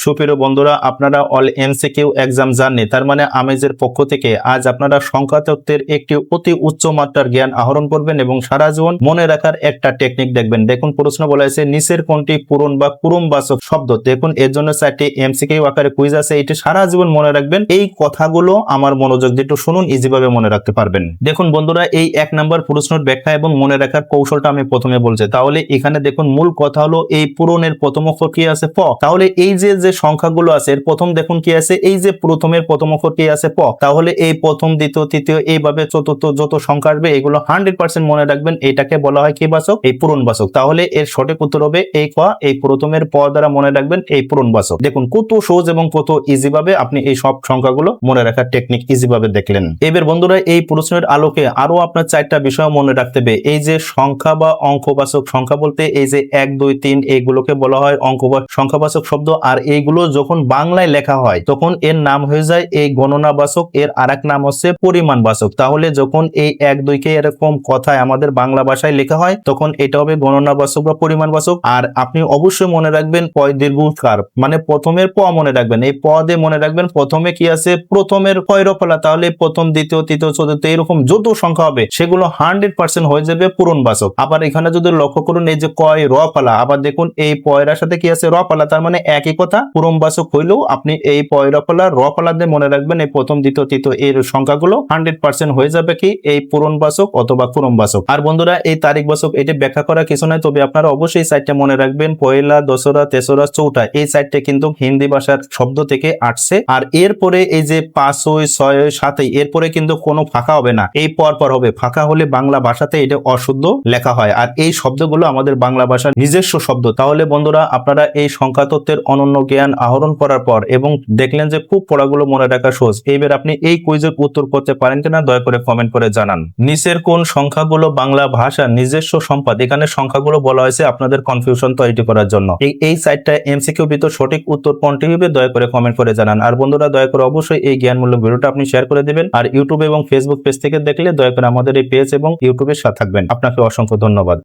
সুপ্রিয় বন্ধুরা, আপনারা অল এমসিকিউ এক্সাম জাননি, তার মানে আমেজের পক্ষ থেকে আজ আপনারা সংখ্যা তত্ত্বের একটি অতি উচ্চ মাত্রার জ্ঞান আহরণ করবেন এবং সারা জীবন মনে রাখার একটা টেকনিক দেখবেন। দেখুন, প্রশ্ন বলা হয়েছে নিচের কোনটি পূরণ বা পূরণবাচক শব্দ। দেখুন, এর জন্য 4টি এমসিকিউ আকারে কুইজ আছে, এটি সারা জীবন মনে রাখবেন। এই কথাগুলো আমার মনোযোগ দিয়ে একটু শুনুন, ইজিভাবে মনে রাখতে পারবেন। দেখুন বন্ধুরা, এই 1 নম্বর প্রশ্নের ব্যাখ্যা এবং মনে রাখার কৌশলটা আমি প্রথমে বলছি। তাহলে এখানে দেখুন, মূল কথা হলো এই পূরণের প্রথম অক্ষর কি আছে? প। তাহলে এই যে সংখ্যাগুলো আছে এর প্রথম দেখুন কি আছে, এই যে প্রথমের প্রথম অক্ষর কি আছে? প। তাহলে এই প্রথম, দ্বিতীয়, তৃতীয়, এইভাবে চতুর্থ যত সংখ্যা আসবে এগুলো 100% মনে রাখবেন। এটাকে বলা হয় কি বাচক? এই পূরণবাচক। তাহলে এর সঠিক উত্তর হবে এই ক। এই প্রথমের প দ্বারা মনে রাখবেন এই পূরণবাচক। দেখুন কত সহজ এবং কত ইজি ভাবে আপনি এই সব সংখ্যাগুলো মনে রাখার টেকনিক ইজি ভাবে দেখলেন। এবার বন্ধুরা, এই প্রশ্নের আলোকে আরো আপনার 4টা বিষয় মনে রাখতে হবে। এই যে সংখ্যা বা অঙ্কবাচক সংখ্যা বলতে এই যে 1, 2, 3 এইগুলোকে বলা হয় অঙ্ক বা সংখ্যাবাচক শব্দ। আর এইগুলো যখন বাংলায় লেখা হয় তখন এর নাম হয়ে যায় এই গণনাবাচক। এর আরেক নাম হচ্ছে পরিমাণবাচক। তাহলে যখন এই 1, 2 কে এরকম কথায় আমাদের বাংলা ভাষায় লেখা হয় তখন এটা হবে গণনাবাচক বা পরিমাণবাচক। আর আপনি অবশ্যই মনে রাখবেন পয় দীর্ঘকার, মানে প্রথমের প মনে রাখবেন। এই প দিয়ে মনে রাখবেন প্রথমে কি আছে? প্রথমের কয় রফলা। তাহলে প্রথম, দ্বিতীয়, তৃতীয়, চতুর্থ এরকম যত সংখ্যা হবে সেগুলো 100% হয়ে যাবে পূরণবাচক। আবার এখানে যদি লক্ষ্য করুন এই যে কয় রফলা, আবার দেখুন এই পয়রার সাথে কি আছে? রফলা। তার মানে একই কথা, পূরণবাচক হইলেও আপনি এই পয়রফলা রফলা দিয়ে মনে রাখবেন এই প্রথম, দ্বিতীয়, তৃতীয় এর সংখ্যাগুলো 100% হয়ে যাবে কি এই পূরণবাচক অথবা পূরণবাচক। আর বন্ধুরা, এই তারিখবাচক এটা ব্যাখ্যা করা কিছু নয়, তবে আপনারা অবশ্যই 4টা মনে রাখবেন। পয়লা, দোসরা, তেসরা, চৌঠা এই 4টে কিন্তু হিন্দি ভাষার শব্দ থেকে আসছে। আর এরপরে এই যে 5, 6, 7 এরপরে কিন্তু কোনো ফাঁকা হবে না, এই পর হবে। ফাঁকা হলে বাংলা ভাষাতে এটা অশুদ্ধ লেখা হয়। আর এই শব্দগুলো আমাদের বাংলা ভাষার নিজস্ব শব্দ। তাহলে বন্ধুরা, আপনারা এই সংখ্যা তত্ত্বের অনন্য জ্ঞান আহরণ করার পর এবং দেখলেন যে খুব পড়াগুলো মনে রাখা সহজ, এইবার আপনি এই কুইজের উত্তর করতে পারেন কিনা দয়া করে কমেন্ট করে জানান। নিচের কোন সংখ্যাগুলো বাংলা ভাষার নিজস্ব সম্পদ? এখানে সংখ্যাগুলো বলা হয়েছে আপনাদের কনফিউশন তৈরি করার জন্য। এই 4টা এমসিকিউ ভিতর সঠিক উত্তর কোনটি হবে দয়া করে কমেন্ট করে জানান। আর বন্ধুরা, দয়া করে অবশ্যই এই জ্ঞানমূলক ভিডিওটা আপনি শেয়ার করে দিবেন। আর ইউটিউব এবং ফেসবুক পেজ থেকে দেখলে দয়া করে আমাদের এই পেজ এবং ইউটিউবের সাথে থাকবেন। আপনাকে অসংখ্য ধন্যবাদ।